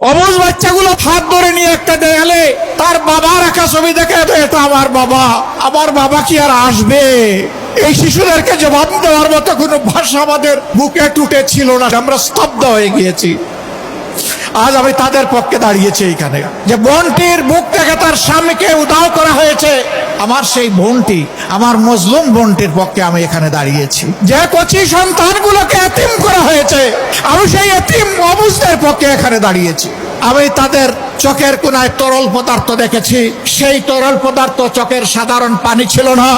অবুঝ বাচ্চাগুলো হাত ধরে নিয়ে একটা দেয়ালে তার বাবার একা ছবি দেখে, এটা আমার বাবা, আমার বাবা কি আর আসবে? এই শিশুদেরকে জবাব দেওয়ার মতো কোনো ভাষা আমাদের বুকে টুটে ছিল না, আমরা স্তব্ধ হয়ে গিয়েছি। আজ আমি তাদের পক্ষে দাঁড়িয়েছি এইখানে, যে বোনটির বুক থেকে তার স্বামীকে উধাও করা হয়েছে, আমার সেই বোনটি, আমার মজলুম বোনটির পক্ষে আমি এখানে দাঁড়িয়েছি। যে কচি সন্তানগুলোকে এতিম করা হয়েছে, আমি সেই এতিম অবুঝদের পক্ষে এখানে দাঁড়িয়েছি। আমি তাদের চোখের কোনায় তরল পদার্থ দেখেছি, সেই তরল পদার্থ চোখের সাধারণ পানি ছিল না।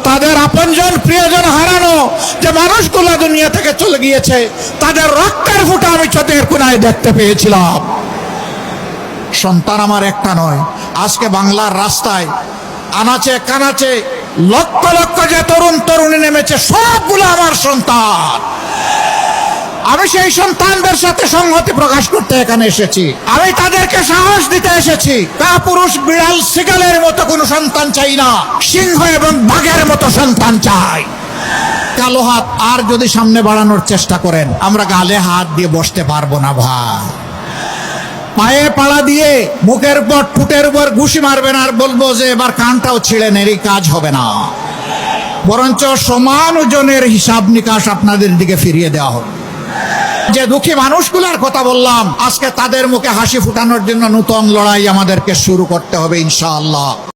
তাদের আপনজন প্রিয়জন হারানো যে মানুষগুলো দুনিয়া থেকে চলে গিয়েছে, তাদের রক্তের ফুটা আমি চোখের কোনায় দেখতে পেয়েছিলাম। সন্তান আমার একটা নয়, আজকে বাংলার রাস্তায় আনাচে কানাচে লক্ষ লক্ষ যে তরুণ তরুণী নেমেছে, সবগুলো আমার সন্তান। আমি সেই সন্তানদের সাথে সংহতি প্রকাশ করতে এখানে এসেছি। আমি তাদেরকে সাহস দিতে এসেছি। কাপুরুষ বিড়াল শিগালের মতো কোনো সন্তান চাই না, সিংহ এবং বাঘের মতো সন্তান চাই। কালো হাত আর যদি সামনে বাড়ানোর চেষ্টা করেন, আমরা গালে হাত দিয়ে বসতে পারবো না ভাই। পায়ে পাড়া দিয়ে মুখের উপর ঠোঁটের উপর ঘুষি মারবেন আর বলবো যে এবার কানটাও ছিঁড়ে নেন, এই কাজ হবে না। বরঞ্চ সমান ওজনের হিসাব নিকাশ আপনাদের দিকে ফিরিয়ে দেওয়া হবে। যে দুঃখী মানুষগুলোর কথা বললাম, আজকে তাদের মুখে হাসি ফুটানোর জন্য নতুন লড়াই আমাদেরকে শুরু করতে হবে ইনশাআল্লাহ।